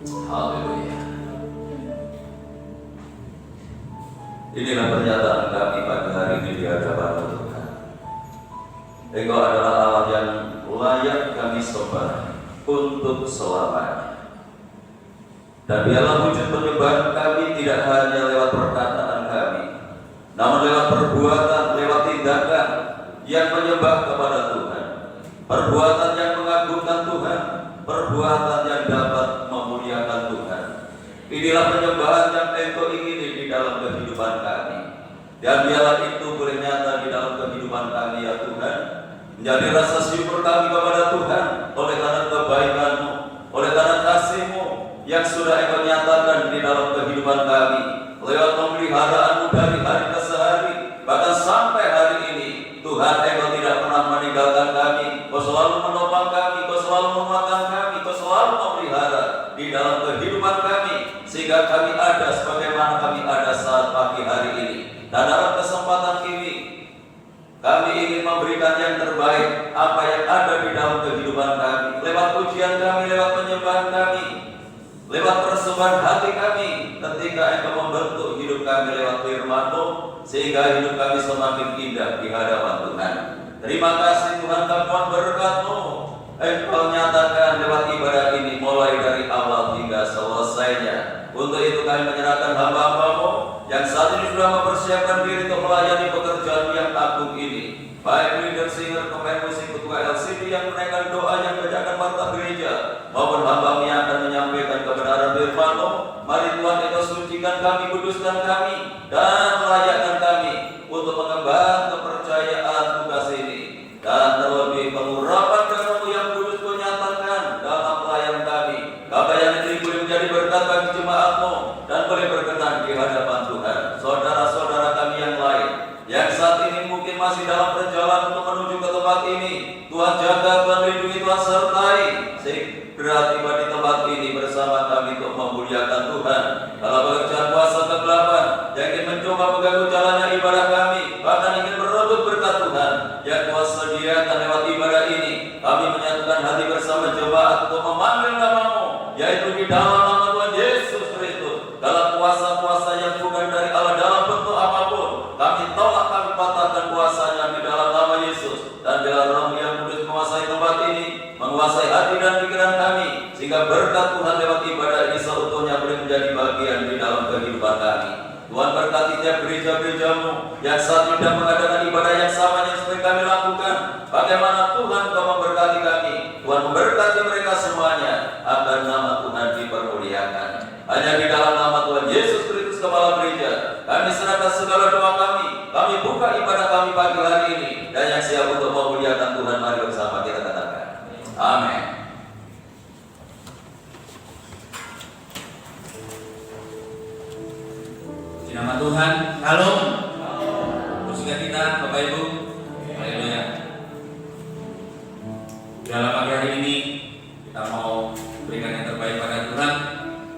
Haleluya. Inilah pernyataan kami pagi hari ini di hadapan Tuhan. Engkau adalah Allah yang layak kami sembah untuk selamanya. Dan biarlah wujud penyembahan kami tidak hanya lewat perkataan kami, namun lewat perbuatan, lewat tindakan yang menyembah kepada Tuhan, perbuatan yang mengagungkan Tuhan, perbuatan yang dapat memuliakan Tuhan. Inilah penyembahan yang Engkau ingini di dalam kehidupan kami. Dan biarlah itu boleh nyata di dalam kehidupan kami ya Tuhan, menjadi rasa syukur kami kepada Tuhan oleh karena kebaikan-Mu, oleh karena kasih-Mu yang sudah Engkau nyatakan di dalam kehidupan kami lewat pemeliharaanmu dari hari ke hari, bahkan sampai hari ini. Tuhan, Engkau tidak pernah meninggalkan kami, Kau selalu menopang kami, Kau selalu menguatkan kami, Kau selalu memelihara di dalam kehidupan kami, sehingga kami ada sebagaimana kami ada saat pagi hari ini. Dan dalam kesempatan ini kami ingin memberikan yang terbaik apa yang ada di dalam kehidupan kami, lewat pujian kami, lewat penyembahan kami, lewat persembahan hati kami, ketika Engkau membentuk hidup kami lewat firman-Mu, sehingga hidup kami semakin indah di hadapan Tuhan. Terima kasih Tuhan, Tuhan berkat-Mu Engkau nyatakan lewat ibadah ini mulai dari awal hingga selesainya. Untuk itu kami menyerahkan hamba-hamba-Mu yang saat ini sudah mempersiapkan diri untuk melayani pekerjaan yang agung ini, baik leader, singer, pemain musik, ketua LCD yang menaikkan doa yang menjaga mata gereja, maupun hamba-Mu yang akan menyampaikan kebenaran firman-Mu. Mari Tuhan, Engkau sucikan kami, kuduskan kami, dan melayakkan kami untuk mengemban kepercayaan tugas ini. Dan terlebih pengurapan darah-Mu yang kudus Kau nyatakan dalam pelayanan kami. Kabayan ini boleh menjadi berkat bagi jemaat-Mu dan boleh berkenan di hadapan Tuhan. Saudara-saudara kami yang lain yang saat ini mungkin masih dalam perjalanan untuk menuju ke tempat ini, Tuhan jaga, Tuhan lindungi, Tuhan sertai, segera tiba di tempat ini bersama kami untuk memuliakan Tuhan. Kalau pekerjaan kuasa kegelapan yang ingin mencoba mengganggu jalannya ibadah kami, bahkan ingin merebut berkat Tuhan yang Kau sediakan lewat ibadah ini, kami menyatukan hati bersama jemaat untuk memanggil nama-Mu, yaitu di dalam nama Tuhan Yesus Kristus. Dalam kuasa-kuasa yang bukan dari Allah dalam bentuk apapun, kami tolak, kami patahkan kuasanya di dalam nama Yesus. Dan biarlah Roh-Mu yang kudus menguasai tempat ini, menguasai hati dan pikiran kami, sehingga berkat Tuhan lewat ibadah ini seutuhnya boleh menjadi bagian di dalam kehidupan kami. Tuhan, berkati tiap gereja-gereja-Mu yang saat ini sedang mengadakan ibadah yang sama yang seperti kami lakukan. Bagaimana Tuhan Kau memberkati kami, Tuhan memberkati mereka semuanya, agar nama Tuhan dipermuliakan. Hanya di dalam nama Tuhan Yesus Kristus Kepala Gereja, kami serahkan segala doa kami buka ibadah kami pagi hari ini, dan yang siap untuk memuliakan Tuhan, mari bersama kita katakan amin. Nama Tuhan, Shalom. Bersuka kita, Bapak Ibu. Haleluya. Dalam pagi hari ini kita mau berikan yang terbaik pada Tuhan.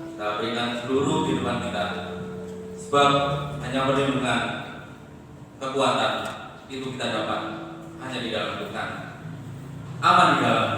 Kita berikan seluruh kehidupan kita. Sebab hanya perlindungan, kekuatan itu kita dapat hanya di dalam Tuhan. Aman di dalam.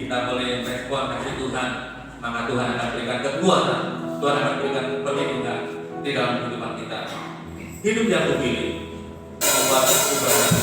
kita boleh respon kasih Tuhan, maka Tuhan akan berikan kekuatan, Tuhan akan berikan perlindungan di dalam kehidupan kita. Hidup yang kupilih membuat perubahan.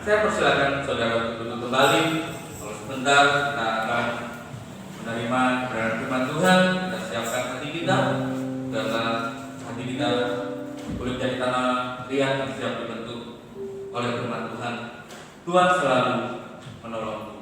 Saya persilakan saudara untuk duduk kembali. Kalau sebentar kita akan menerima kebenaran firman Tuhan. Kita siapkan hati kita, karena hati kita boleh menjadi tanah liat yang siap dibentuk oleh firman Tuhan. Tuhan selalu menolongmu.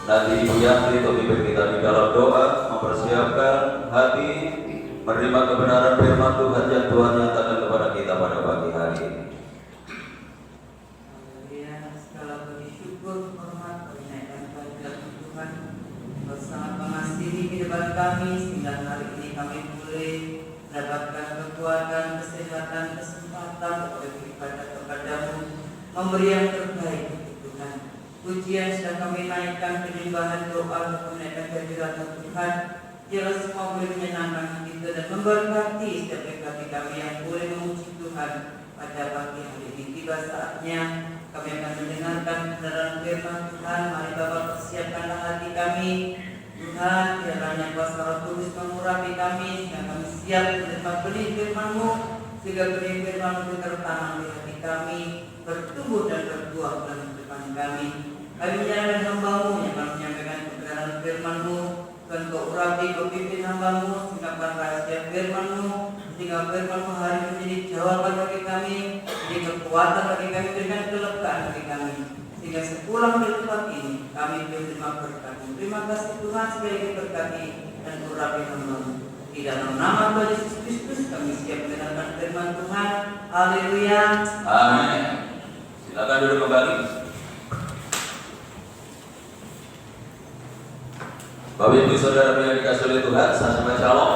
Nanti Ibu Yanti pemimpin kita di dalam doa, mempersiapkan hati menerima kebenaran firman Tuhan yang Tuhan nyatakan kepada kita pada pagi hari ini. Segala puji syukur, hormat, pernaikkan kehadirat Tuhan yang sangat mengasihi kehidupan kami sehingga hari ini kami boleh mendapatkan kekuatan, kesehatan, kesempatan untuk beribadah kepadamu, memberi yang terbaik untuk Tuhan. Pujian sudah kami naikkan, penyembahan doa untuk menaikkan kehadirat Tuhan. Jelas semua boleh menyenangkan kita dan memberkati setiap pribadi kami yang boleh memuji Tuhan pada pagi hari ini. Tiba saatnya kami akan mendengarkan kebenaran firman Tuhan. Mari Bapak persiapkanlah hati kami. Tuhan, kiranya kuasa Roh Kudus mengurapi kami sehingga kami siap menerima benih firman-Mu, sehingga benih firman-Mu tertanam di hati kami, bertumbuh dan berbuah dalam kehidupan kami. Kami menyerahkan hamba-Mu yang akan menyampaikan kebenaran firman-Mu. Tuhan, Kau urapi, Kau pimpin hamba-Mu sehingga rahasia firman-Mu, sehingga firman-Mu hari ini menjadi jawaban bagi kami, menjadi kekuatan bagi kami, berikan kelegaan bagi kami, sehingga sepulang dari tempat ini kami menerima berkat-Mu. Terima kasih Tuhan, sekali lagi berkati dan urapi hamba-Mu. Di dalam nama Tuhan Yesus Kristus kami siap mendengarkan firman Tuhan. Haleluya. Amin. Silakan duduk kembali. Bapak Ibu Saudara yang dikasihi oleh Tuhan, saya sampaikan shalom.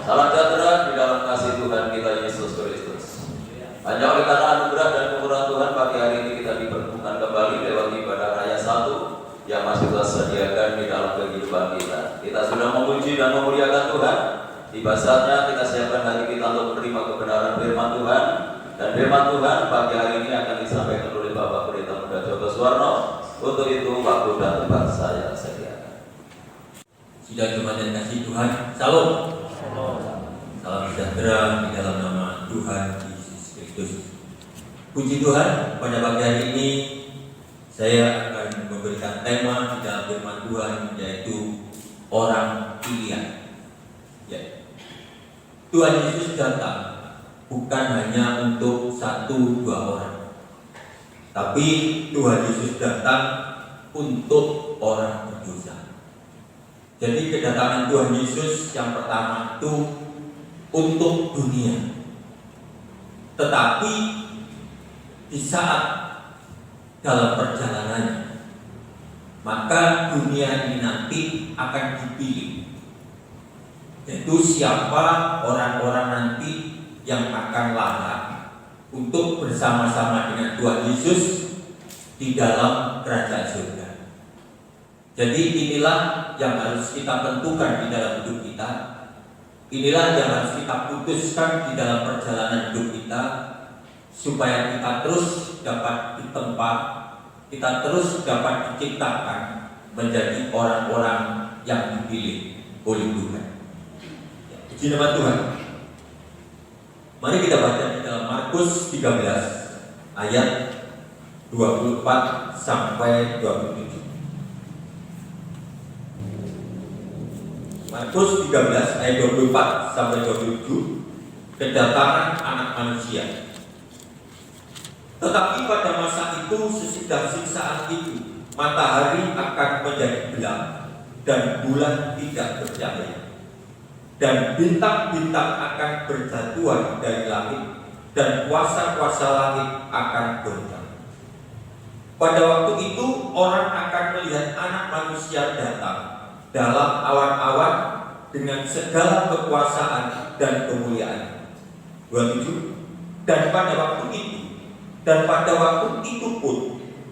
Salam sejahtera di dalam kasih Tuhan kita Yesus Kristus. Hanya oleh karena anugerah dan kemurahan Tuhan pagi hari ini kita dipertemukan kembali lewat ibadah raya 1 yang masih Tuhan sediakan di dalam kehidupan kita. Kita sudah memuji dan memuliakan Tuhan. Tiba saatnya kita siapkan hati kita untuk menerima kebenaran firman Tuhan. Dan firman Tuhan pagi hari ini akan disampaikan oleh Bapak Pendeta Muda Joko Suwarno. Untuk itu waktu dan tempat saya sediakan. Sidang jemaat yang kasih Tuhan, salam. Salam sejahtera di dalam nama Tuhan Yesus Kristus. Puji Tuhan, pada pagi hari ini saya akan memberikan tema di dalam firman Tuhan, yaitu orang pilihan. Ya. Tuhan Yesus datang bukan hanya untuk 1-2 orang, tapi Tuhan Yesus datang untuk orang berdosa. Jadi kedatangan Tuhan Yesus yang pertama itu untuk dunia. Tetapi di saat dalam perjalanannya, maka dunia ini nanti akan dipilih. Yaitu siapa orang-orang nanti yang akan layak untuk bersama-sama dengan Tuhan Yesus di dalam kerajaan surga. Jadi inilah yang harus kita tentukan di dalam hidup kita. Inilah yang harus kita putuskan di dalam perjalanan hidup kita, supaya kita terus dapat ditempa, kita terus dapat diciptakan menjadi orang-orang yang dipilih oleh Tuhan. Puji nama Tuhan. Mari kita baca di dalam Markus 13 ayat 24 sampai 27. Markus 13 ayat 24 sampai 27, kedatangan anak manusia. Tetapi pada masa itu, sesudah siksaan itu, matahari akan menjadi gelap dan bulan tidak bercahaya, dan bintang-bintang akan berjatuhan dari langit, dan kuasa-kuasa langit akan goncang. Pada waktu itu orang akan melihat anak manusia datang dalam awan-awan dengan segala kekuasaan dan kemuliaan. 27. Dan pada waktu itu pun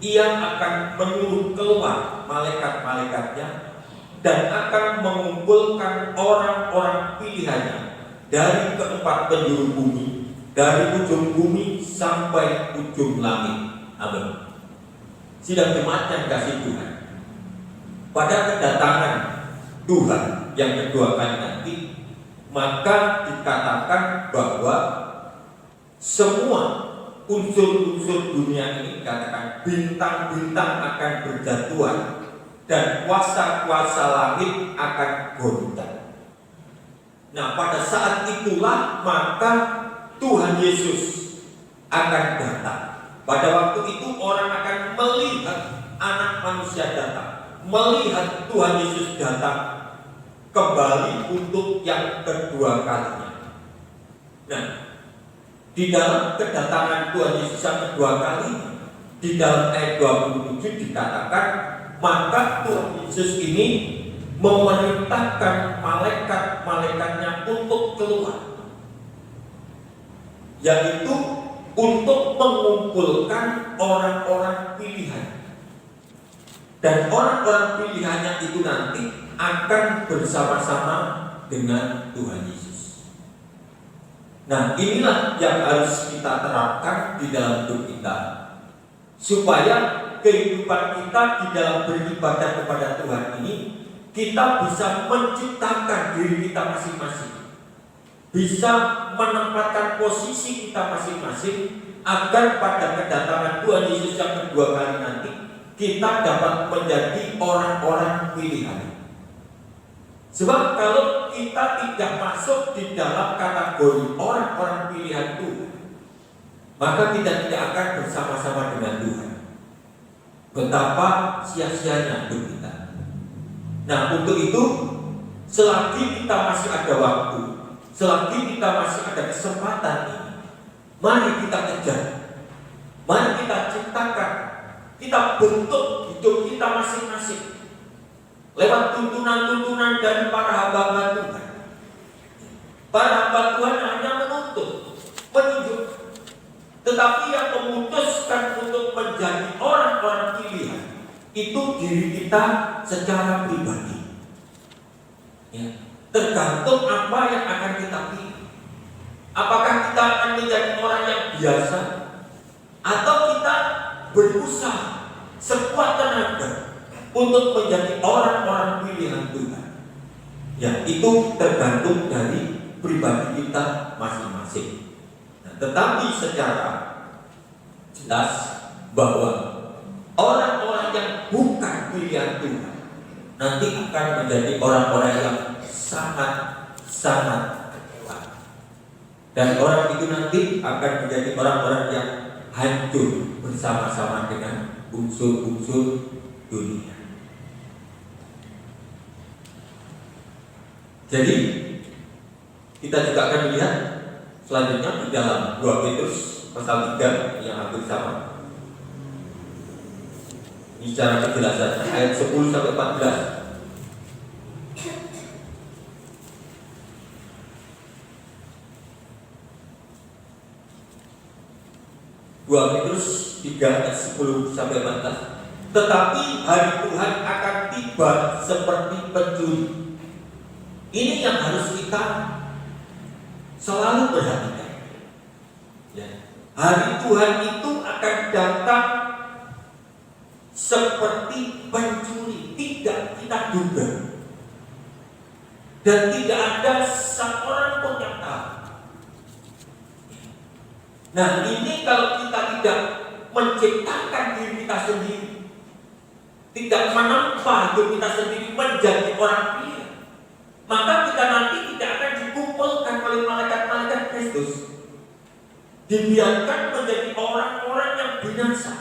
ia akan menyuruh keluar malaikat-malaikatnya dan akan mengumpulkan orang-orang pilihannya dari keempat penjuru bumi, dari ujung bumi sampai ujung langit. Amin. Sidang jemaat yang kasih Tuhan, pada kedatangan Tuhan yang kedua kali nanti, maka dikatakan bahwa semua unsur-unsur dunia ini, dikatakan bintang-bintang akan berjatuhan dan kuasa-kuasa langit akan goncang. Nah, pada saat itulah maka Tuhan Yesus akan datang. Pada waktu itu orang akan melihat anak manusia datang melihat Tuhan Yesus datang kembali untuk yang kedua kalinya. Nah, di dalam kedatangan Tuhan Yesus yang kedua kali, di dalam ayat 27 dikatakan, maka Tuhan Yesus ini memerintahkan malaikat-malaikatnya untuk keluar, yaitu untuk mengumpulkan orang-orang pilihan. Dan orang-orang pilihannya itu nanti akan bersama-sama dengan Tuhan Yesus. Nah, inilah yang harus kita terapkan di dalam hidup kita, supaya kehidupan kita di dalam beribadah kepada Tuhan ini, kita bisa menciptakan diri kita masing-masing, bisa menempatkan posisi kita masing-masing, agar pada kedatangan Tuhan Yesus yang kedua kali nanti kita dapat menjadi orang-orang pilihan. Sebab kalau kita tidak masuk di dalam kategori orang-orang pilihan Tuhan, maka kita tidak akan bersama-sama dengan Tuhan. Betapa sia-sianya hidup kita. Nah, untuk itu, selagi kita masih ada waktu, selagi kita masih ada kesempatan ini, mari kita kejar, mari kita ciptakan, kita bentuk hidup kita masing-masing lewat tuntunan-tuntunan dari para hamba Tuhan. Para hamba Tuhan hanya menuntut, menunjuk, tetapi yang memutuskan untuk menjadi orang-orang pilihan itu diri kita secara pribadi. Ya, tergantung apa yang akan kita pilih. Apakah kita akan menjadi orang yang biasa, atau kita berusaha sekuat tenaga untuk menjadi orang-orang pilihan Tuhan. Ya, itu tergantung dari pribadi kita masing-masing. Nah, tetapi secara jelas bahwa orang-orang yang bukan pilihan Tuhan nanti akan menjadi orang-orang yang sangat kuat. Dan orang itu nanti akan menjadi orang-orang yang hancur bersama-sama dengan unsur-unsur dunia. Jadi kita juga akan melihat selanjutnya di dalam 2 Petrus pasal 3 yang hampir sama. Ini secara kejelasan ayat 10 sampai 14. 2 Petrus 3 ayat 10 sampai 14. Tetapi hari Tuhan akan tiba seperti pencuri. Ini yang harus kita selalu perhatikan. Ya. Hari Tuhan itu akan datang seperti pencuri, tidak kita duga, dan tidak ada seorang pun yang tahu. Nah, ini kalau kita tidak menciptakan diri kita sendiri, tidak menempa hidup kita sendiri menjadi orang pilihan, maka kita nanti tidak akan dikumpulkan oleh malaikat-malaikat Kristus, dibiarkan menjadi orang-orang yang binasa.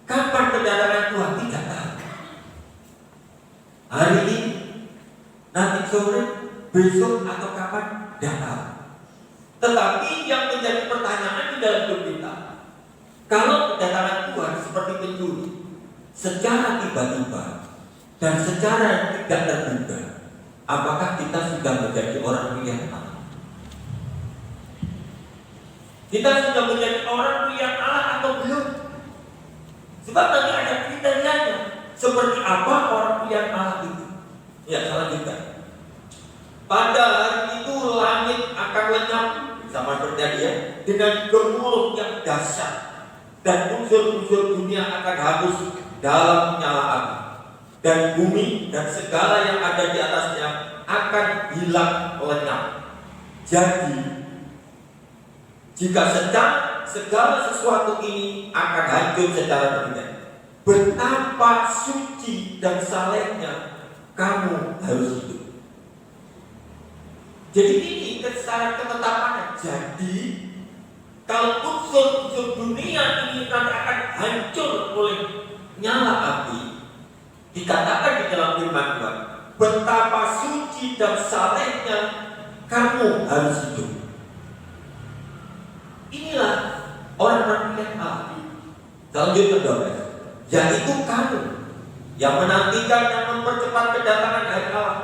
Kapan kedatangan Tuhan tidak tahu. Hari ini, nanti sore, besok atau kapan tidak tahu. Tetapi yang menjadi pertanyaan di dalam hidup kita, kalau kedatangan Tuhan seperti pencuri, secara tiba-tiba dan secara tidak terduga, apakah kita sudah menjadi orang pilihan Allah? Kita sudah menjadi orang pilihan Allah atau belum? Sebab nanti ada kriterianya. Seperti apa orang pilihan Allah itu? Ya, selanjutnya. Pada hari itu langit akan lenyap, sama seperti tadi ya, dengan gemuruh yang dahsyat, dan unsur-unsur dunia akan habis dalam nyala api, dan bumi dan segala yang ada di atasnya akan hilang lenyap. Jadi, jika segala sesuatu ini akan hancur secara terlihat, betapa suci dan salehnya kamu harus hidup. Jadi ini secara ketetapannya. Jadi kalau unsur-unsur dunia ini nanti akan hancur oleh nyala Dikatakan di dalam firman Tuhan, betapa suci dan salehnya kamu harus hidup. Inilah orang-orang pilihan Allah. Selanjutnya 12, yaitu kamu yang menantikan dan mempercepat kedatangan hari Allah.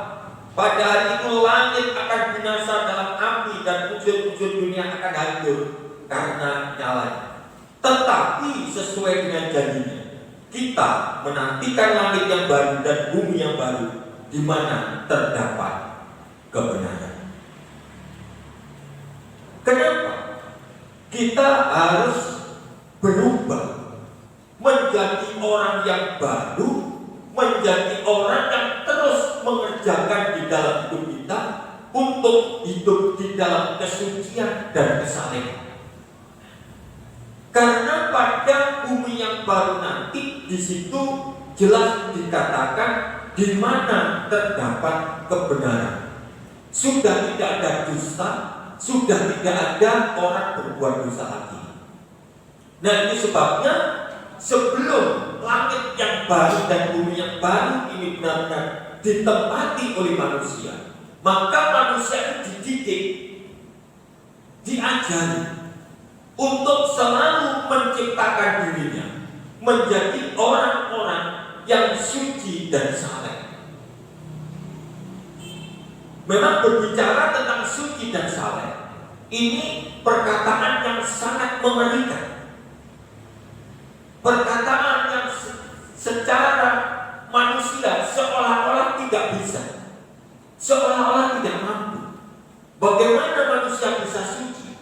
Pada hari itu langit akan binasa dalam api dan unsur-unsur dunia akan hancur karena nyalanya. Tetapi sesuai dengan janjinya, kita menantikan langit yang baru dan bumi yang baru di mana terdapat kebenaran. Kenapa? Kita harus berubah menjadi orang yang baru, menjadi orang yang terus mengerjakan di dalam hidup kita untuk hidup di dalam kesucian dan kesalehan. Karena pada bumi yang baru nanti, di situ jelas dikatakan di mana terdapat kebenaran. Sudah tidak ada dusta, sudah tidak ada orang berbuat dosa lagi. Nah, ini sebabnya sebelum langit yang baru dan bumi yang baru ini benar-benar ditempati oleh manusia, maka manusia itu dididik, diajari untuk selalu menciptakan dirinya menjadi orang-orang yang suci dan saleh. Memang berbicara tentang suci dan saleh, ini perkataan yang sangat mengerikan. Perkataan yang secara manusia seolah-olah tidak bisa, seolah-olah tidak mampu. Bagaimana manusia bisa suci?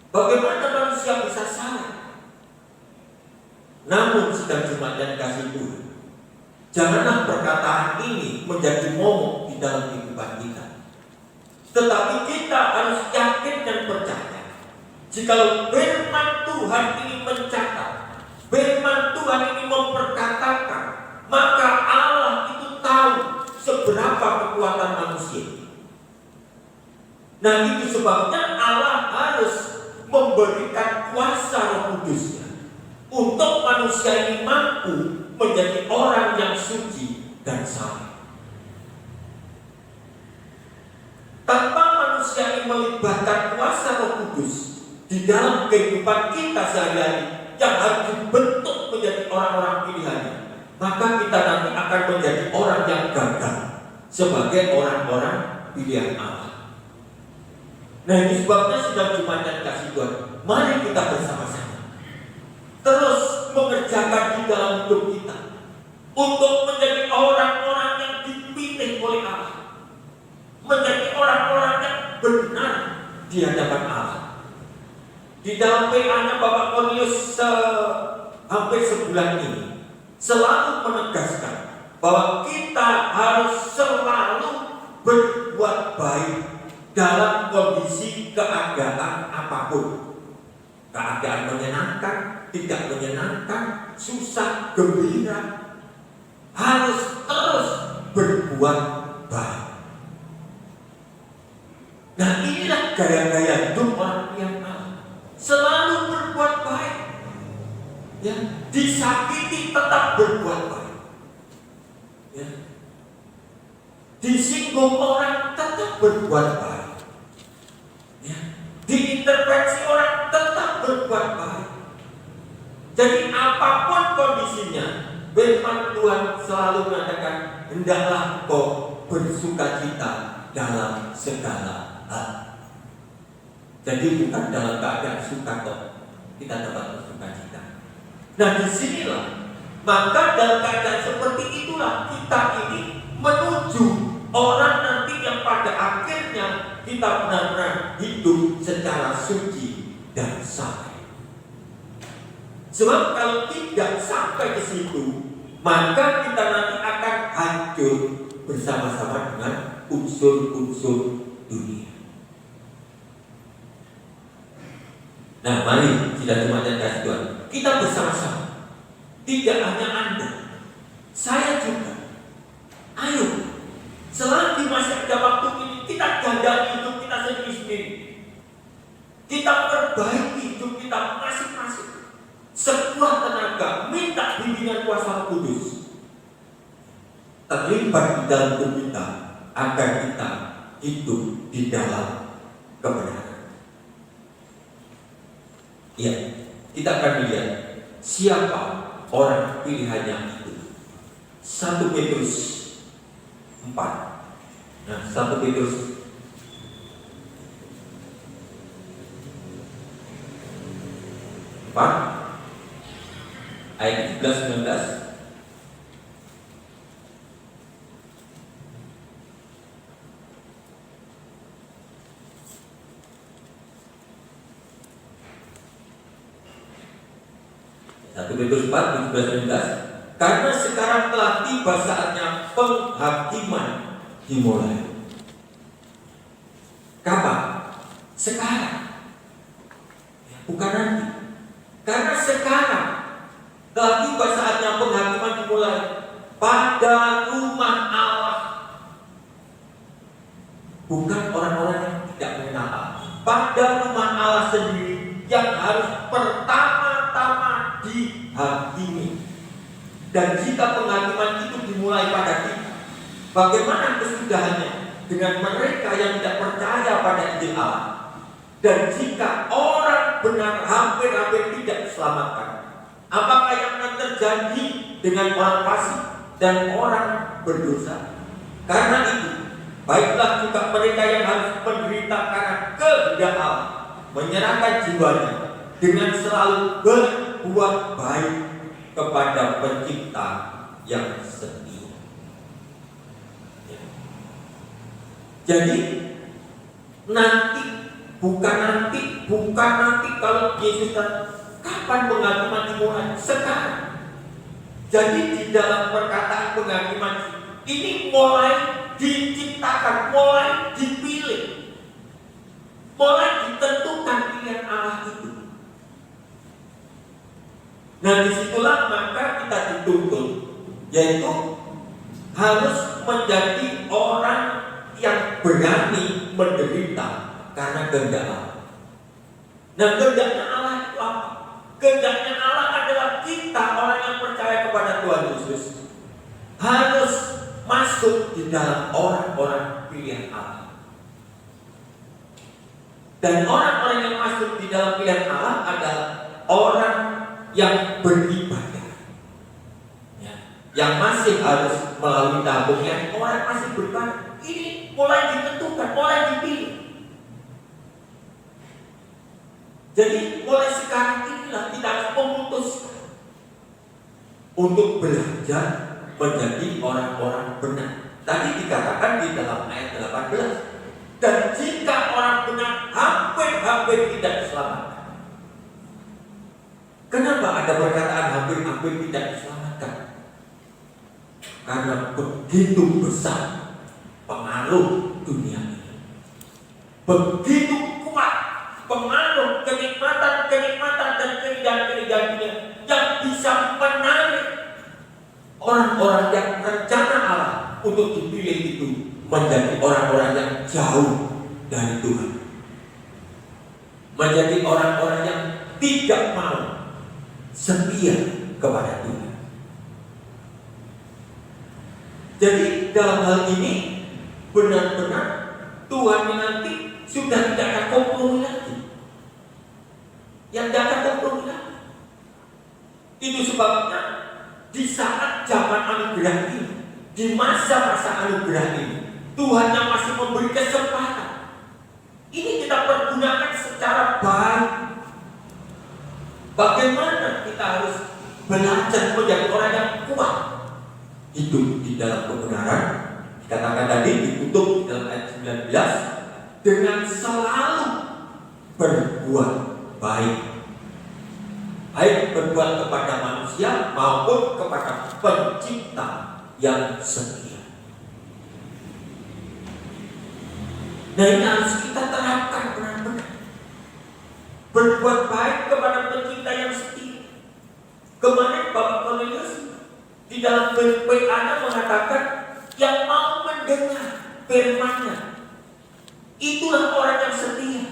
Bagaimana manusia bisa saleh? Namun sedang jemaat yang kasih Tuhan, janganlah perkataan ini menjadi momok di dalam kehidupan kita. Tetapi kita harus yakin dan percaya, jikalau firman Tuhan ini mencatat, firman Tuhan ini memperkatakan, maka Allah itu tahu seberapa kekuatan manusia. Nah, itu sebabnya Allah harus memberikan kuasa Roh Kudusnya untuk manusia ini mampu menjadi orang yang suci dan saleh. Tanpa manusia ini melibatkan kuasa Roh Kudus di dalam kehidupan kita sehari-hari yang harus dibentuk menjadi orang-orang pilihannya, maka kita nanti akan menjadi orang yang gagal sebagai orang-orang pilihan Allah. Nah, ini sebabnya sudah jemaat yang kasih Tuhan, mari kita bersama-sama terus mengerjakan di dalam hidup kita untuk menjadi orang-orang yang dipilih oleh Allah, menjadi orang-orang yang benar di hadapan Allah. Di dalam PA-nya Bapak Cornelius hampir sebulan ini selalu menegaskan bahwa kita harus selalu berbuat baik dalam kondisi keadaan apapun. Keadaan menyenangkan, tidak menyenangkan, susah, gembira, harus terus berbuat baik. Nah, inilah gaya-gaya hidup orang yang Allah, selalu berbuat baik, ya, disakiti tetap berbuat baik, ya, disinggung orang tetap berbuat baik, ya, diintervensi orang tetap berbuat baik. Jadi apapun kondisinya, firman Tuhan selalu mengatakan, hendaklah kau bersukacita dalam segala hal. Jadi bukan dalam keadaan suka kok kita dapat bersukacita. Nah, disinilah, maka dalam keadaan seperti itulah kita ini menuju orang nanti yang pada akhirnya kita benar-benar hidup secara suci dan saleh. Sebab kalau tidak sampai ke situ, maka kita nanti akan hancur bersama-sama dengan unsur-unsur dunia. Nah, mari tidak cuma dan kasih Tuhan, kita bersama-sama. Tidak hanya Anda, saya juga. Ayo, selagi masih ada waktu ini, kita gandai hidup kita sendiri-sendiri. Kita perbaiki hidup kita masing-masing. Sekuat tenaga, minta bimbingan kuasa Roh Kudus. terlibat di dalam hidup kita agar kita hidup di dalam kebenaran. Ya, kita akan lihat siapa orang pilihannya itu. 1 Petrus 4. Nah, 1 Petrus 4 ayat 17-19. Satu Petrus 4, 17-19. Karena sekarang telah tiba saatnya penghakiman dimulai. Kapan? Sekarang. Bukan nanti. Karena sekarang telah tiba saatnya penghakiman dimulai pada rumah Allah. Bukan orang-orang yang tidak mengenal Allah. Pada rumah Allah sendiri yang harus pertama-tama dihakimi. Dan jika penghakiman itu dimulai pada kita, bagaimana kesudahannya dengan mereka yang tidak percaya pada Injil Allah? Dan jika orang benar hampir-hampir tidak diselamatkan, apakah yang akan terjadi dengan orang fasik dan orang berdosa? Karena itu, baiklah juga mereka yang harus menderita karena kehendak Allah, menyerahkan jiwanya dengan selalu berbuat baik kepada Pencipta yang setia. Jadi bukan nanti kalau Yesus kapan penghakiman dimulai? Sekarang. Jadi di dalam perkataan penghakiman ini mulai diciptakan, mulai dipilih, mulai ditentukan pilihan Allah itu. Nah, disitulah maka kita dituntut, yaitu harus menjadi orang yang berani menderita karena kehendak Allah. Nah, kehendaknya Allah itu apa? Kehendaknya Allah adalah kita orang yang percaya kepada Tuhan Yesus harus masuk di dalam orang-orang pilihan Allah. Dan orang-orang yang masuk di dalam pilihan Allah adalah orang yang beribadah, ya, yang masih harus melalui tabungnya, orang masih beribadah. Ini mulai ditentukan, mulai dipilih. Jadi mulai sekarang inilah kita harus memutuskan untuk belajar menjadi orang-orang benar. Tadi dikatakan di dalam ayat 18, dan jika orang benar hampir-hampir tidak diselamatkan. Kenapa ada perkataan hampir-hampir tidak diselamatkan? Karena begitu besar pengaruh dunia ini, begitu kuat pengaruh kenikmatan dan keindahan-keindahan dunia yang bisa menarik orang-orang yang rencana Allah untuk dipilih itu menjadi orang-orang yang jauh dari Tuhan, menjadi orang-orang yang tidak mau setia kepada Tuhan. Jadi dalam hal ini benar-benar Tuhan nanti sudah tidak ada kompromi lagi. Yang tidak ada kompromi lagi. Itu sebabnya di saat zaman anugerah ini, di masa-masa anugerah ini, Tuhan yang masih memberi kesempatan. Ini kita pergunakan secara baik. Bagaimana kita harus belajar menjadi orang yang kuat, hidup di dalam kebenaran. Dikatakan tadi ditutup di dalam ayat 19 dengan selalu berbuat baik, baik berbuat kepada manusia maupun kepada Pencipta yang setia. Nah, ini harus kita terapkan benar-benar. Berbuat baik kepada Pencipta yang setia. Kemarin Bapak Cornelius di dalam PA-nya mengatakan yang mau mendengar firman-Nya itulah orang yang setia.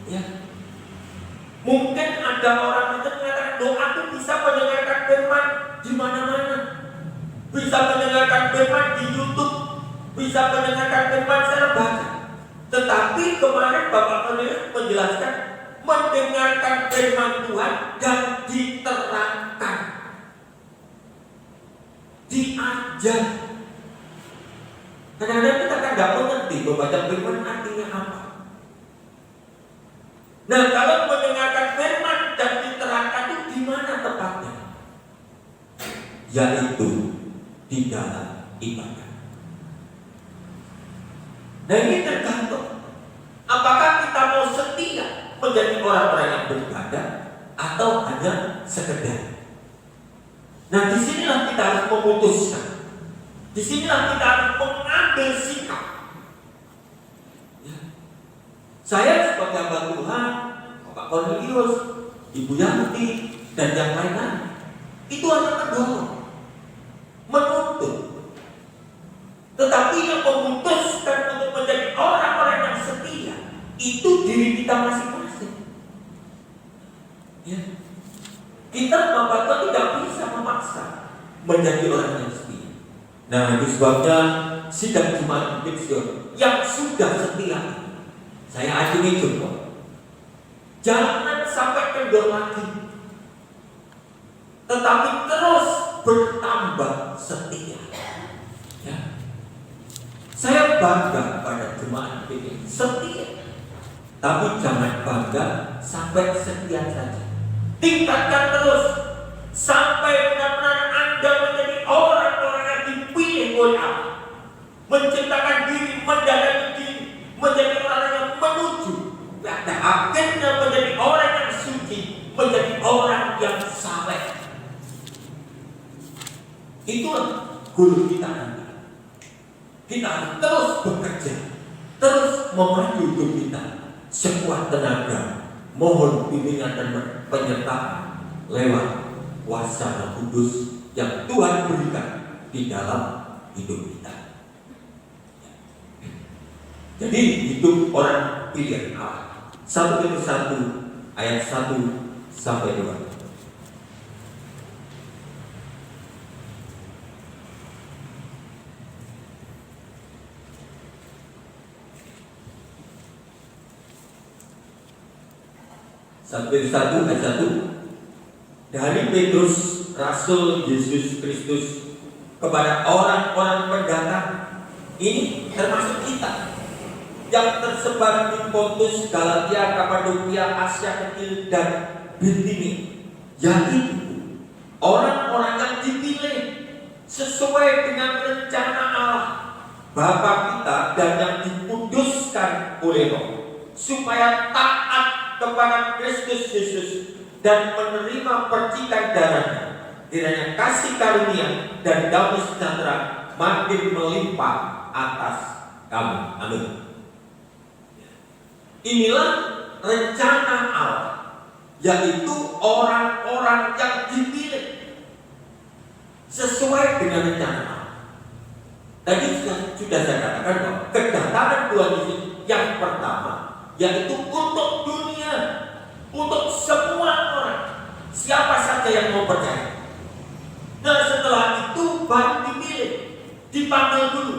Ya. Mungkin ada orang yang mengatakan, "Doa aku bisa mendengarkan firman di mana-mana, bisa mendengarkan firman di YouTube, bisa mendengarkan firman secara baca. Tetapi kemarin Bapak Cornelius menjelaskan mendengarkan firman Tuhan dan diterangkan, diajar. Kadang-kadang kita kan nggak mengerti membaca firman artinya apa. Nah, kalau mendengarkan firman dan diterangkan itu di mana tepatnya? Yaitu di dalam ibadah. Nah, ini tergantung apakah kita mau setia menjadi orang-orang yang beribadah atau hanya sekedar. Nah, disinilah kita harus memutuskan. Disinilah kita harus mengambil sikap. Ya. Saya sebagai hamba Tuhan, Bapak Cornelius, Ibu Yanti, dan yang lain-lain, itu hanya mendorong, menuntut. Tetapi yang memutuskan untuk menjadi orang-orang yang setia itu diri kita masing-masing. Ya. Kita Bapak Tuhan tidak bisa memaksa menjadi orang yang setia. Nah, itu sebabnya sidang Jumat Bukit Sion yang sudah setia, saya ajungi contoh, jangan sampai kendor lagi, tetapi terus bertambah setia. Ya. Saya bangga pada jemaat ini setia, tapi jangan bangga sampai setia saja. Tingkatkan terus sampai benar-benar Anda menjadi orang-orang yang dipilih oleh Allah, menciptakan diri, mendatangi diri, menjadi orang yang menuju pada akhirnya menjadi orang yang suci, menjadi orang yang saleh. Itulah guru kita nanti. Kita harus terus bekerja, terus memacu hidup kita sekuat tenaga. Mohon bimbingan dan penyertaan lewat kuasa Roh Kudus yang Tuhan berikan di dalam hidup kita. Jadi hidup orang pilihan Allah. 1 Petrus 1 ayat 1 sampai 2. Petrus 1 ayat 1. Dari Petrus, Rasul Yesus Kristus, kepada orang-orang pendatang ini termasuk kita yang tersebar di Pontus, Galatia, Kapadokia, Asia Kecil, dan Bitini, yaitu orang-orang yang dipilih sesuai dengan rencana Allah Bapa kita dan yang dikuduskan oleh Roh, supaya taat kepada Kristus Yesus dan menerima percikan darahnya. Kiranya kasih karunia dan damai sejahtera makin melimpah atas kamu. Amin. Inilah rencana Allah, yaitu orang-orang yang dipilih sesuai dengan rencana Allah. Tadi sudah saya katakan bahwa kedatangan Tuhan Yesus yang pertama yaitu untuk dunia, untuk semua orang, siapa saja yang mau percaya. Nah, setelah itu baru dipilih, dipanggil dulu.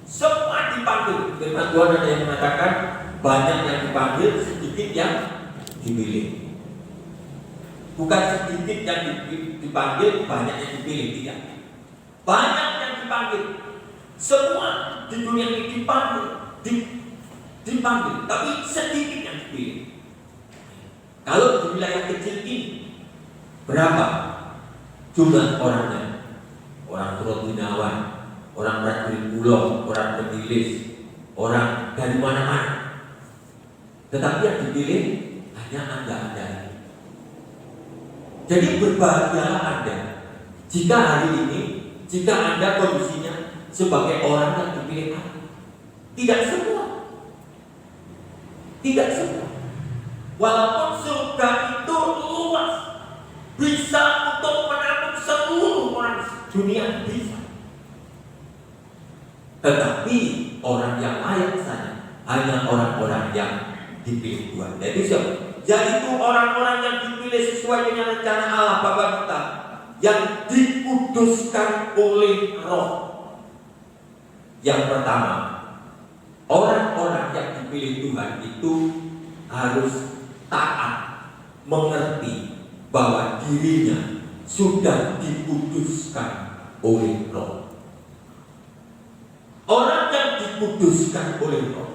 Semua dipanggil. Firman Tuhan ada yang mengatakan banyak yang dipanggil, sedikit yang dipilih. Bukan sedikit yang dipanggil, banyak yang dipilih, tidak. Banyak yang dipanggil. Semua di dunia ini dipanggil, tapi sedikit yang dipilih. Kalau di wilayah kecil ini berapa jumlah orangnya? Orang Pulau Gunawan, orang Prajurit Pulau, orang Pendilis, orang dari mana-mana. Tetapi yang dipilih hanya Anda. Jadi berbahagialah Anda jika hari ini, jika Anda kondisinya sebagai orang yang dipilih Allah. Tidak semua. Tidak semua. Walaupun surga itu luas, bisa untuk menampung seluruh orang dunia, bisa. Tetapi orang yang layak sana hanya orang-orang yang dipilih Tuhan. Jadi siapa? Yaitu orang-orang yang dipilih sesuai dengan rencana Allah Bapa kita, yang dikuduskan dikuduskan oleh Roh. Yang pertama, orang-orang yang dipilih Tuhan itu harus taat, mengerti bahwa dirinya sudah dikuduskan oleh Roh. Orang yang dikuduskan oleh Roh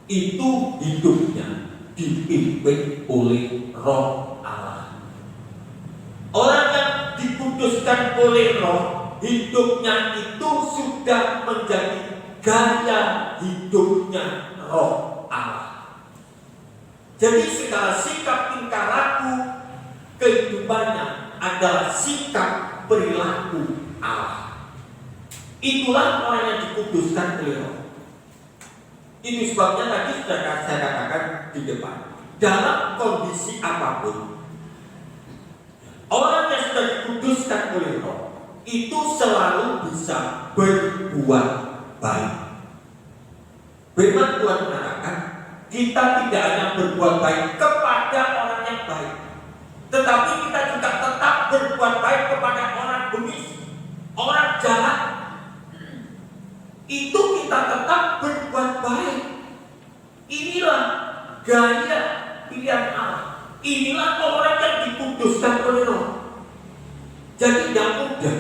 itu hidupnya dipimpin oleh Roh Allah. Orang yang dikuduskan oleh Roh, hidupnya itu sudah menjadi gaya hidupnya Roh Allah. Jadi segala sikap tingkah laku kehidupannya adalah sikap perilaku Allah. Itulah orang yang dikuduskan oleh Roh. Itu sebabnya tadi sudah saya katakan di depan, dalam kondisi apapun, orang yang sudah dikuduskan oleh Roh itu selalu bisa berbuat baik. Firman Tuhan mengatakan, kita tidak hanya berbuat baik kepada orang yang baik, tetapi kita juga tetap berbuat baik kepada orang bengis, orang jahat. Itu kita tetap berbuat baik. Inilah gaya pilihan Allah. Inilah orang yang dikuduskan oleh Roh. Jadi tidak mudah.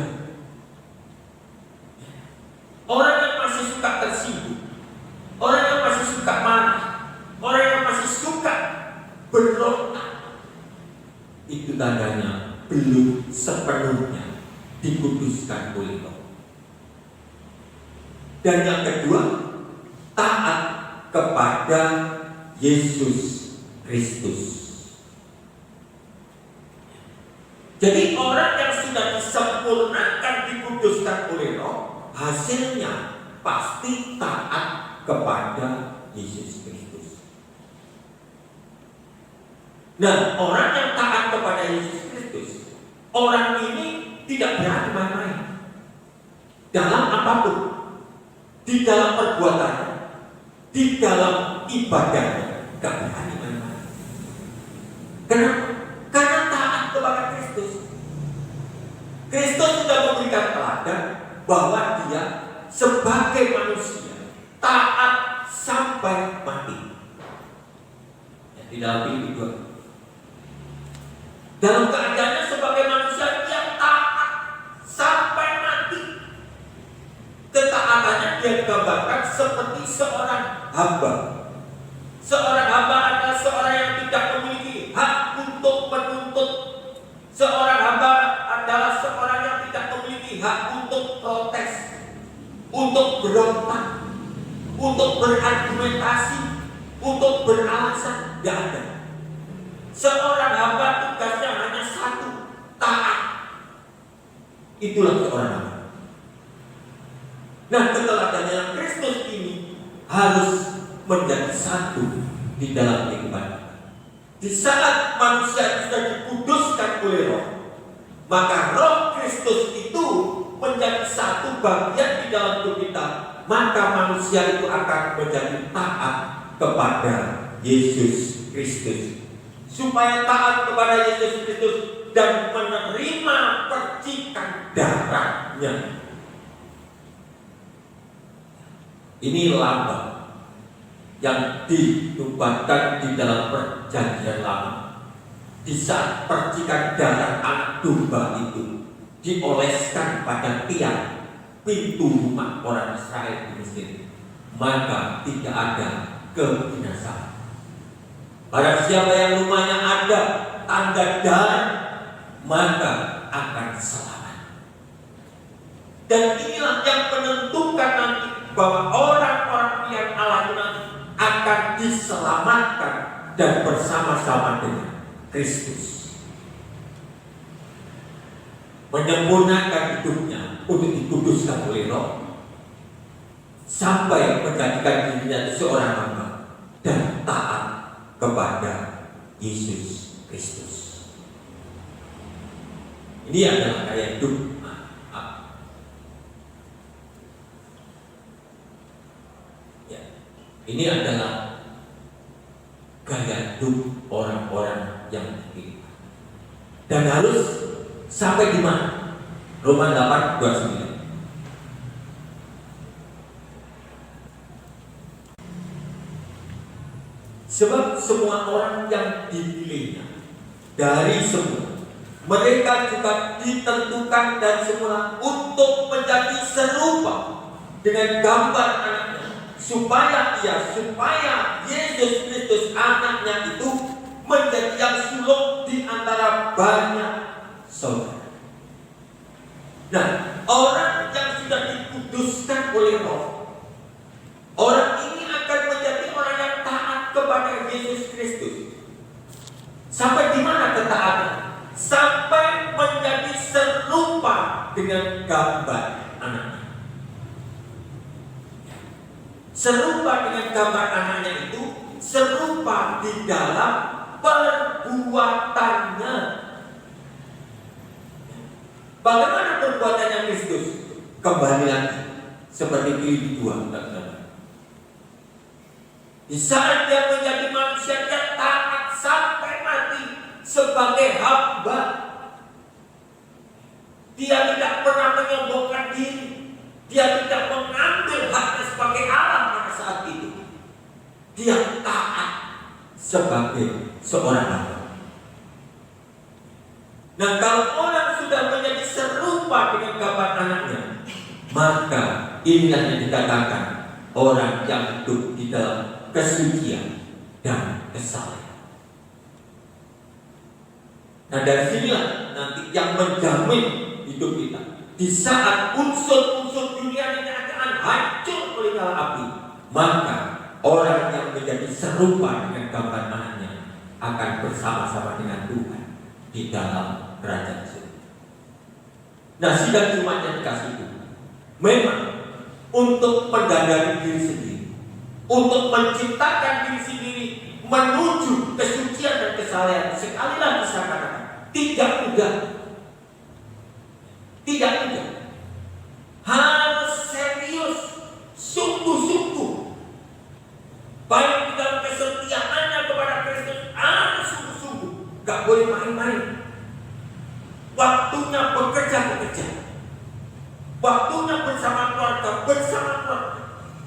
Orang yang masih suka tersinggung, orang yang masih suka marah, orang yang masih suka berontak, itu tandanya belum sepenuhnya dikuduskan oleh Roh. Dan yang kedua, taat kepada Yesus Kristus. Jadi orang yang sudah disempurnakan, dikuduskan oleh Roh, hasilnya pasti taat kepada Yesus Kristus. Nah, orang yang taat kepada Yesus Kristus, orang ini tidak berani main-main dalam apapun. Di dalam perbuatannya, di dalam ibadahnya, gak berani main-main. Kenapa? Karena taat kepada Kristus. Kristus sudah memberikan teladan bahwa Dia sebagai manusia taat sampai mati. Ya, di dalam Filipi 2. Dalam keadaannya sebagai manusia Dia taat sampai mati. Ketaatannya Dia gambarkan seperti seorang hamba. Seorang hamba adalah seorang yang tidak memiliki hak untuk menuntut. Seorang hamba adalah seorang yang tidak memiliki hak untuk protes, untuk berontak, untuk berargumentasi, untuk beralasan. Tidak ada. Seorang hamba tugasnya hanya satu, taat. Itulah seorang hamba. Nah, keteladannya yang Kristus ini harus menjadi satu di dalam kehidupan. Di saat manusia sudah dikuduskan oleh Roh, maka Roh Kristus itu menjadi satu bagian di dalam hidup kita. Maka manusia itu akan menjadi taat kepada Yesus Kristus. Supaya taat kepada Yesus Kristus dan menerima percikan darahnya. Ini lambang yang ditubatkan di dalam perjanjian lama. Di saat percikan darah anak domba itu dioleskan pada tiang pintu rumah orang Israel di Mesir, maka tidak ada kebinasaan. Barang siapa yang rumahnya ada tanda darah, maka akan selamat. Dan inilah yang menentukan nanti bahwa orang-orang pilihan Allah nanti akan diselamatkan dan bersama-sama dengan Kristus, menyempurnakan hidupnya untuk dikuduskan oleh Roh, sampai menjadikan dirinya seorang hamba dan taat kepada Yesus Kristus. Ini adalah gaya hidup. Ini adalah gaya hidup orang-orang yang dipilih. Dan harus sampai di mana? Roma 8:29. Sebab semua orang yang dipilihnya dari semua, mereka juga ditentukan dan semula untuk menjadi serupa dengan gambar anaknya, supaya Yesus Kristus anaknya itu menjadi yang sulung di antara banyak saudara. Nah, orang yang sudah dikuduskan oleh Roh, orang ini akan menjadi orang yang taat kepada Yesus Kristus. Sampai di mana ketaatan? Sampai menjadi serupa dengan gambar anaknya. Serupa dengan gambar anaknya itu serupa di dalam perbuatannya. Bagaimana perbuatannya Kristus? Kembali lagi seperti Filipi 2. Di saat dia menjadi manusia, dia taat sampai mati sebagai hamba. Dia tidak pernah menyombongkan diri. Dia tidak mengambil haknya sebagai Allah pada saat itu. Dia taat sebagai seorang hamba. Nah, kalau orang sudah menjadi serupa dengan gambar anaknya, maka inilah yang dikatakan orang yang hidup di dalam kesucian dan kesalehan. Nah, dari sinilah nanti yang menjamin hidup kita. Di saat unsur-unsur dunia ini akan hancur oleh nyala api, maka orang yang menjadi serupa dengan gambar anaknya akan bersama-sama dengan Tuhan di dalam kerajaan surga. Nah, sidang Jumat yang dikasihi, memang untuk mendadari diri sendiri, untuk menciptakan diri sendiri menuju kesucian dan kesalehan, sekali lagi saya katakan, tidak mudah. Tidak mudah. Harus serius, sungguh-sungguh. Baik di dalam kesetiaannya kepada Kristus, harus sungguh-sungguh. Gak boleh main-main. Waktunya bekerja. Waktunya bersama keluarga.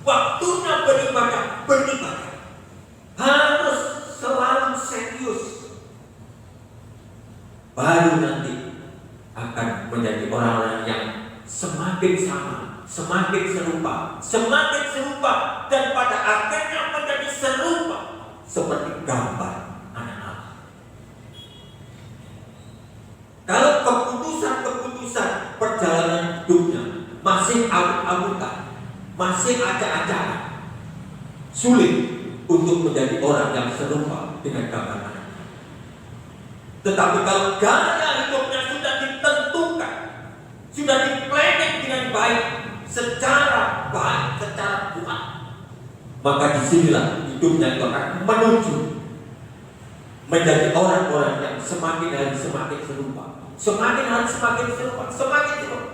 Waktunya beribadah. Harus selalu serius. Baru nanti akan menjadi orang-orang yang semakin sama, semakin serupa, dan pada akhirnya menjadi serupa seperti gambar anak Allah. Kalau keputusan perjalanan hidupnya masih abu-abukan, masih acak-acakan, sulit untuk menjadi orang yang serupa dengan gambar anak. Tetapi kalau gaya hidupnya sudah ditentukan, sudah diplanning dengan baik, secara kuat, maka disinilah hidupnya itu akan menuju menjadi orang-orang yang semakin hari semakin serupa,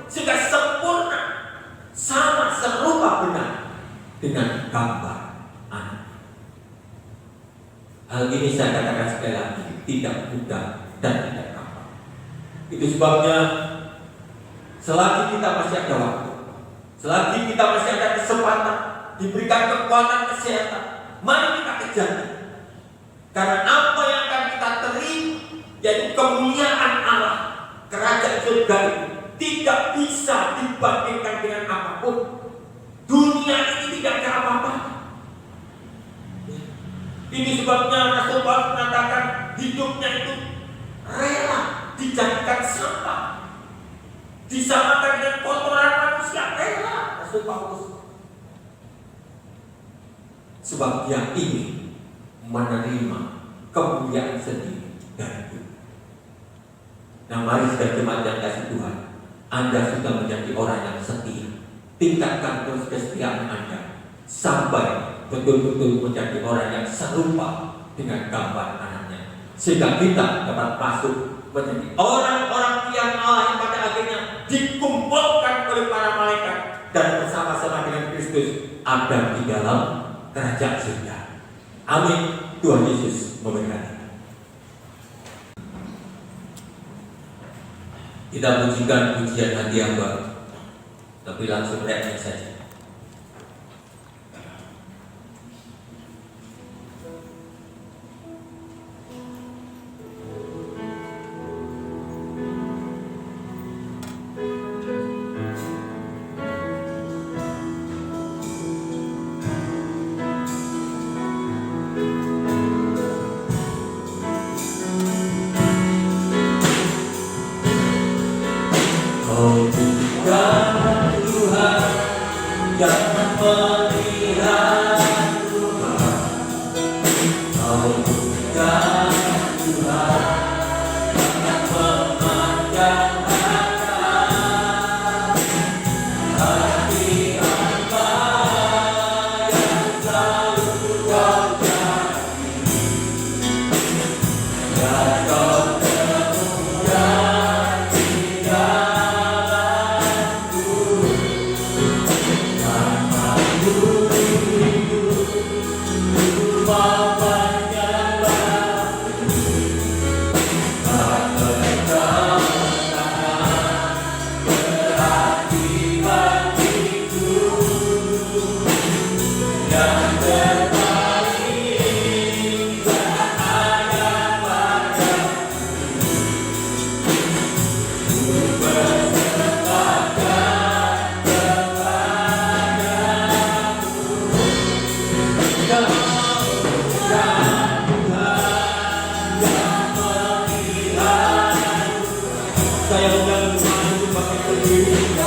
sehingga sempurna, sama serupa benar dengan gambar anak. Hal ini saya katakan sekali lagi, tidak mudah dan tidak gampang. Itu sebabnya selagi kita masih ada waktu, selagi kita masih ada kesempatan, diberikan kekuatan kesehatan, mari kita kejar. Karena apa yang akan kita terima, yaitu kemuliaan Allah, kerajaan surga itu tidak bisa dibandingkan dengan apapun. Dunia ini tidak ada apa-apa. Ini sebabnya Rasul Paulus mengatakan hidupnya itu rela dijadikan sampah, disamakan dengan kotoran manusia, rela Rasul Paulus. Sebab dia ingin menerima kemuliaan sendiri dari Tuhan. Nah, mari sebagai jemaat yang kasih Tuhan, Anda sudah menjadi orang yang setia. Tingkatkan terus kesetiaan Anda sampai betul-betul menjadi orang yang serupa dengan gambar anaknya, sehingga kita dapat masuk menjadi orang-orang yang Allah yang pada akhirnya dikumpulkan oleh para malaikat dan bersama-sama dengan Kristus ada di dalam kerajaan surga. Amin. Tuhan Yesus memberkati. Kita pujikan pujian hati hamba, tapi langsung refnya saja. Oh bukan Tuhan yang melihat Tuhan, oh bukan Tuhan yang memandang hati hamba yang selalu kau cari, dan kau temukan di dalamku. Namamu mau menyembah, memegang tangan berarti bagiku yang terbaik yang ada padaku. Ku persembahkan kepadamu. Saya undang semua untuk pakai berdiri.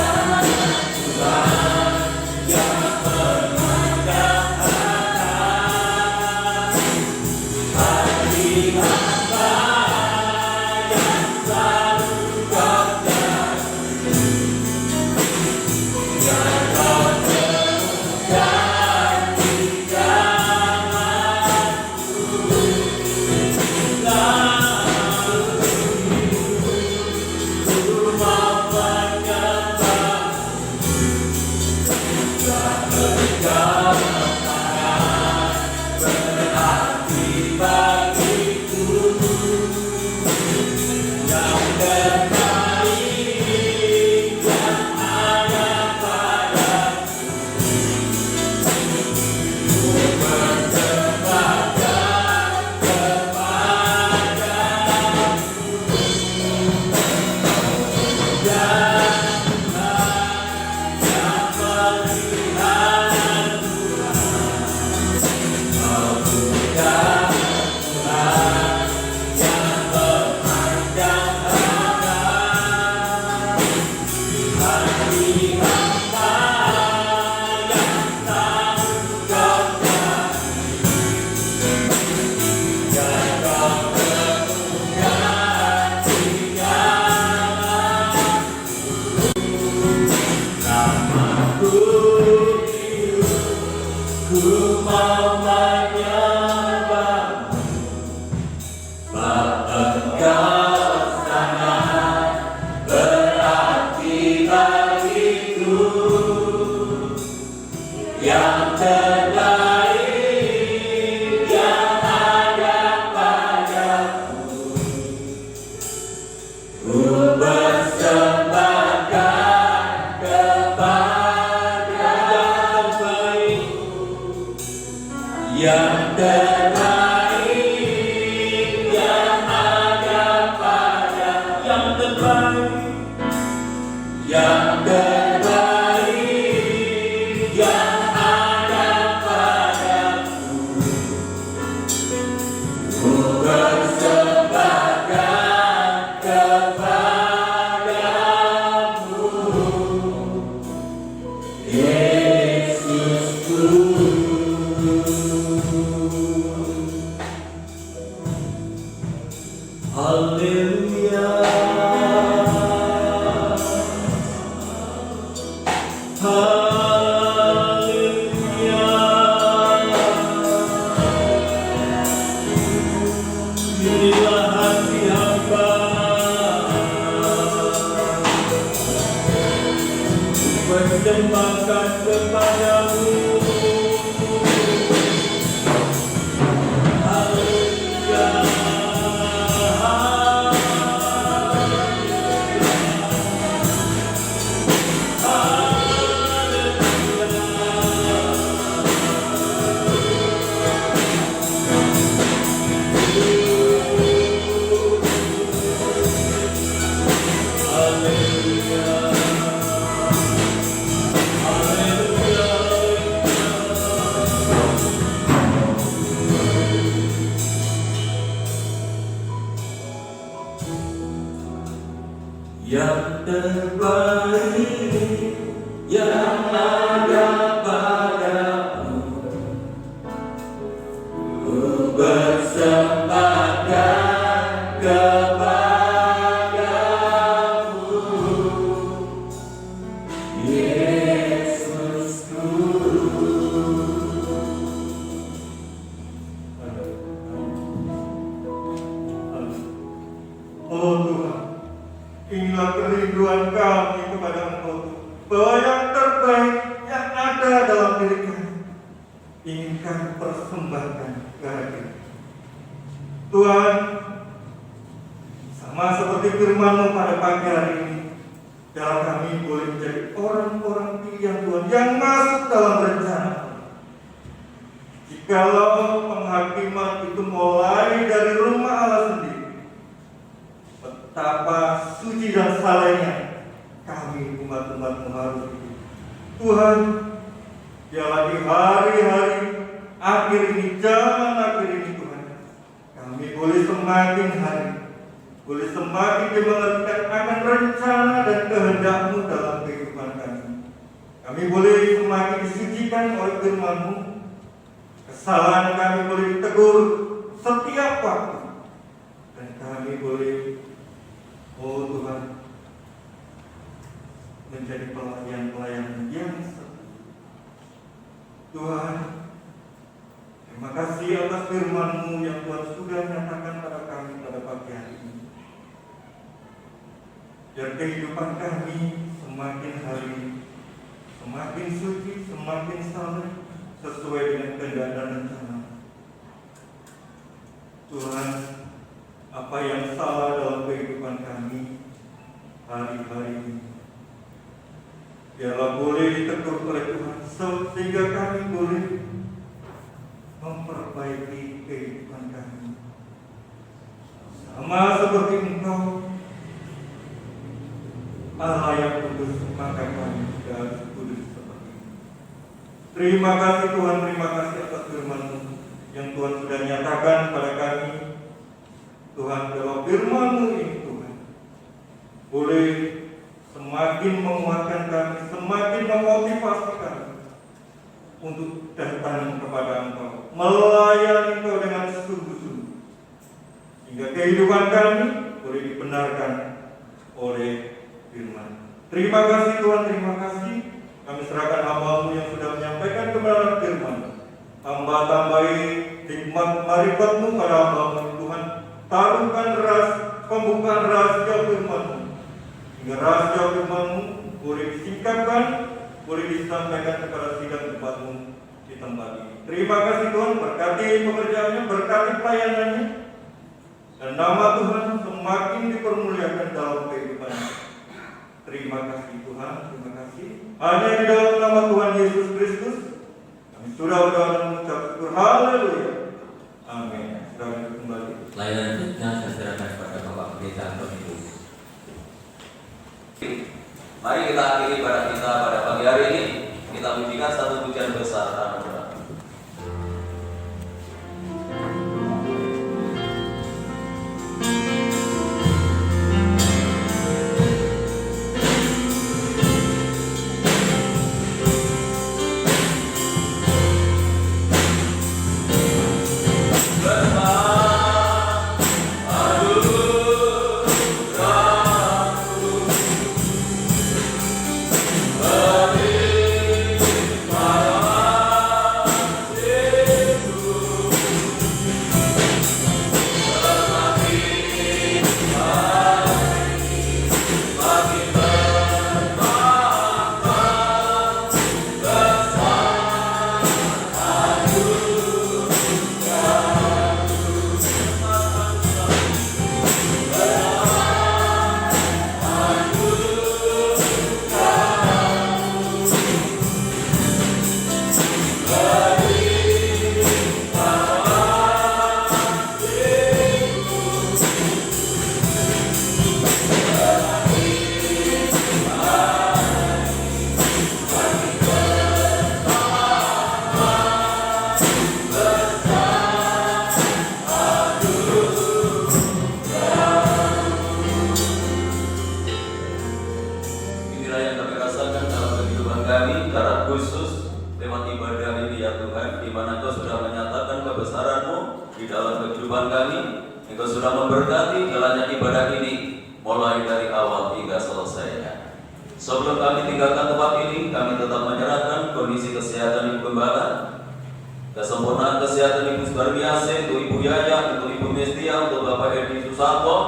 Ku mau menyembah, engkau sangat berarti bagiku, yang terbaik yang ada padaku. Ku persembahkan yang terbaik yang ada pada yang terbaik yang ada padaku. Ku persembahkan kepadamu, Yesusku. Haleluya, haleluya. Inilah hati hamba, persembahkan kepadamu. Haleluya. hari yang ada padamu, ku bersembahkan kepadamu, Yesusku. Oh Tuhan, inilah kerinduan kami kepada Engkau, bahwa yang terbaik yang ada dalam diri kami ingin kami persembahkan kehadiran Tuhan. Sama seperti firman-Mu pada pagi hari ini, dalam kami boleh menjadi orang-orang pilihan Tuhan yang masuk dalam rencana. Jikalau penghakiman itu mulai dari rumah Allah sendiri, betapa suci dan salehnya kami umat-umat-Mu harus hidup. Tuhan, biarlah di hari-hari akhir ini, zaman akhir ini Tuhan, kami boleh semakin hari, boleh semakin dimengertikan akan rencana dan kehendak-Mu dalam kehidupan kami. Kami boleh semakin disucikan oleh firman-Mu. Kesalahan kami boleh ditegur setiap waktu, dan kami boleh, oh Tuhan, menjadi pelayan-pelayan yang setia. Tuhan, terima kasih atas firman-Mu yang Tuhan sudah nyatakan pada kami pada pagi hari ini. Biar kehidupan kami semakin hari semakin suci, semakin saleh, sesuai dengan kehendak dan rencana. Tuhan, apa yang salah dalam kehidupan kami hari-hari ini, biarlah boleh ditegur oleh Tuhan, sehingga kami boleh memperbaiki kehidupan kami. Sama seperti Engkau, Allah yang kudus, maka kami juga harus kudus seperti itu. Terima kasih Tuhan, terima kasih atas firman-Mu yang Tuhan sudah nyatakan pada kami. Tuhan, kalau firman-Mu ini Tuhan boleh semakin menguatkan kami, semakin memotivasi kami untuk datang kepada Engkau, melayani Engkau dengan sungguh-sungguh, hingga kehidupan kami boleh dibenarkan oleh firman. Terima kasih Tuhan, terima kasih. Kami serahkan hamba-Mu yang sudah menyampaikan kebenaran firman. Tambah-tambahi hikmat marifat-Mu pada hamba-Mu Tuhan. Taruhkan pembukaan rahasia firman-Mu, hingga rahasia firman-Mu boleh disingkapkan, boleh disampaikan kepada sidang tempat-Mu di tempat ini. Terima kasih Tuhan, berkati pekerjaannya, berkati pelayanannya, dan nama Tuhan semakin dipermuliakan dalam kehidupannya. Terima kasih Tuhan, terima kasih. Hanya di dalam nama Tuhan Yesus Kristus kami sudah berdoa dan mengucap syukur. Haleluya. Amin. Sudah kembali. Layanan selanjutnya saya serahkan kepada Bapak Pendeta Antoni. Mari kita akhiri ibadah kita pada pagi hari ini. Kita pujikan satu pujian besar anugerah. Aduh, inilah yang kami rasakan dalam kehidupan kami, secara khusus lewat ibadah ini ya Tuhan, di mana Engkau sudah menyatakan kebesaran-Mu di dalam kehidupan kami. Engkau sudah memberkati jalannya ibadah ini mulai dari awal hingga selesainya. Sebelum kami tinggalkan tempat ini, kami tetap menyerahkan kondisi kesehatan Ibu Gembala, kesempurnaan kesehatan Ibu Sudarmiase, untuk Ibu Yaya, untuk Ibu Mestia, untuk Bapak Edi Susanto,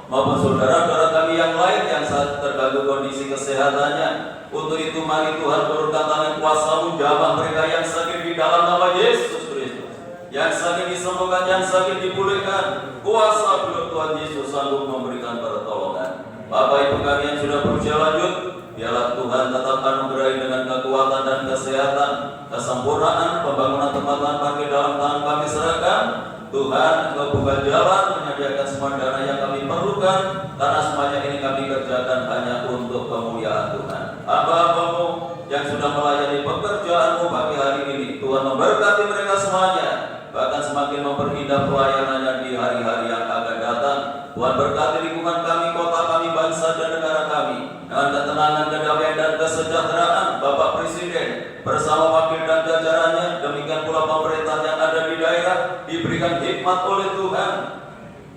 maupun saudara-saudara kami yang lain yang saat terganggu kondisi kesehatannya. Untuk itu mari Tuhan turunkan tangan kuasa-Mu, jamah mereka yang sakit di dalam nama Yesus Kristus, yang sakit disembuhkan, yang sakit dipulihkan. Kuasa hidup Tuhan Yesus sanggup memberikan pertolongan. Bapak Ibu kami yang sudah berusia lanjut, biarlah Tuhan tetap anugerahi dengan kekuatan dan kesehatan, kesempurnaan, pembangunan tempat parkir dalam tangan kami serahkan. Tuhan, Engkau buka jalan, menyediakan semua dana yang kami perlukan, karena semuanya ini kami kerjakan hanya untuk kemuliaan Tuhan. Hamba-Hamba-Mu yang sudah melayani pekerjaan-Mu pagi hari ini, Tuhan memberkati mereka semuanya, bahkan semakin memperindah pelayanannya di hari-hari yang akan datang. Tuhan berkati lingkungan kami, kota kami, bangsa dan negara kami dengan ketenangan, kedamaian dan kesejahteraan. Bapak Presiden bersama wakil dan jajarannya, demikian pula pemerintah yang ada di daerah, diberikan hikmat oleh Tuhan.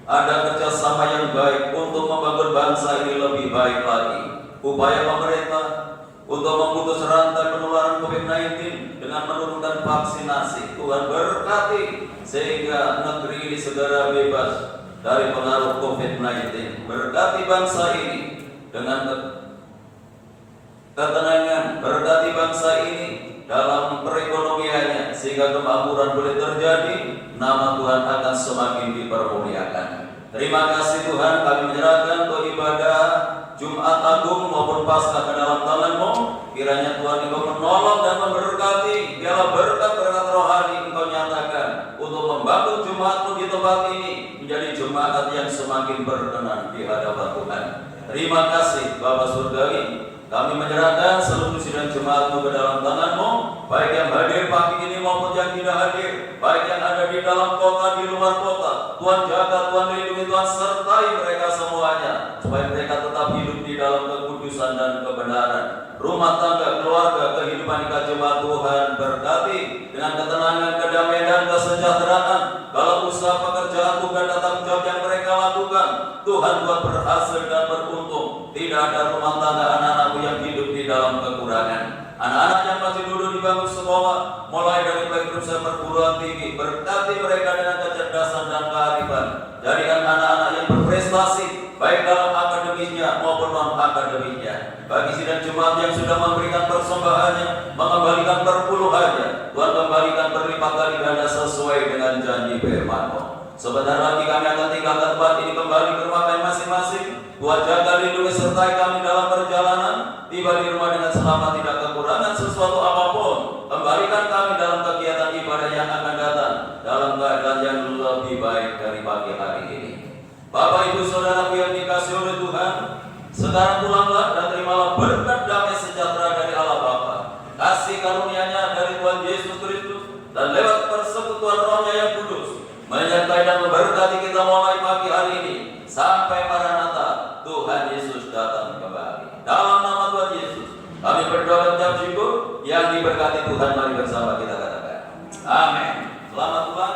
Ada kerjasama yang baik untuk membangun bangsa ini lebih baik lagi. Upaya pemerintah untuk memutus rantai penularan COVID-19 dengan menurunkan vaksinasi, Tuhan berkati sehingga negeri ini segera bebas dari pengaruh COVID-19. Berkati bangsa ini dengan ketenangan, berkati bangsa ini dalam perekonomiannya sehingga kemakmuran boleh terjadi, nama Tuhan akan semakin dipermuliakan. Terima kasih Tuhan, kami menyerahkan untuk ibadah Jumat Agung maupun Paskah ke dalam tangan-Mu. Kiranya Tuhan Engkau menolong dan memberkati, biarlah berkat-berkat rohani Engkau nyatakan untuk membangun Jumat-Mu di tempat ini menjadi Jumat yang semakin berkenan di hadapan Tuhan. Terima kasih Bapa Surgawi, kami menyerahkan seluruh sidang Jumat-Mu ke dalam tangan-Mu, baik yang hadir pagi ini maupun yang tidak hadir, baik yang ada di dalam kota, di luar kota. Tuhan jaga, Tuhan lindungi, Tuhan sertai mereka semuanya, supaya mereka tetap hidup di dalam kekudusan dan kebenaran. Rumah tangga, keluarga, kehidupan jemaat Tuhan berkati dengan ketenangan, kedamaian dan kesejahteraan. Kalau usaha pekerjaan bukan tanggung jawab yang mereka lakukan, Tuhan buat berhasil dan beruntung. Tidak ada rumah tangga anak-anakmu yang hidup di dalam kekurangan. Anak-anak yang masih duduk di bangku sekolah, mulai dari baik usaha perguruan tinggi, berkati mereka dengan kecerdasan dan kearifan. Jadikan anak-anak yang berprestasi, baik dalam akademisnya maupun non-akademisnya. Bagi sidang Jumat yang sudah memberikan persembahannya, mengembalikan perpuluhannya, Tuhan kembalikan berlipat kali ganda sesuai dengan janji firman-Mu. Sebentar lagi kami akan tinggalkan tempat ini kembali ke rumah kami masing-masing. Tuhan jaga, lindungi, sertai kami dalam perjalanan. Tiba di rumah dengan selamat, tidak kekurangan sesuatu apapun. Kembalikan kami dalam kegiatan ibadah yang akan datang dalam keadaan yang lebih baik dari pagi hari ini. Bapak Ibu Saudaraku yang dikasihi oleh Tuhan, sekarang pulanglah dan terimalah berkat damai sejahtera dari Allah Bapa, kasih karunia-Nya dari Tuhan Yesus Kristus, dan lewat persekutuan Roh-Nya yang kudus menyertai dan memberkati kita mulai pagi hari ini sampai Maranatha Tuhan Yesus datang kembali. Dalam nama Tuhan Yesus kami berdoa dan ucap syukur. Yang diberkati Tuhan, mari bersama kita katakan amin. Selamat Tuhan.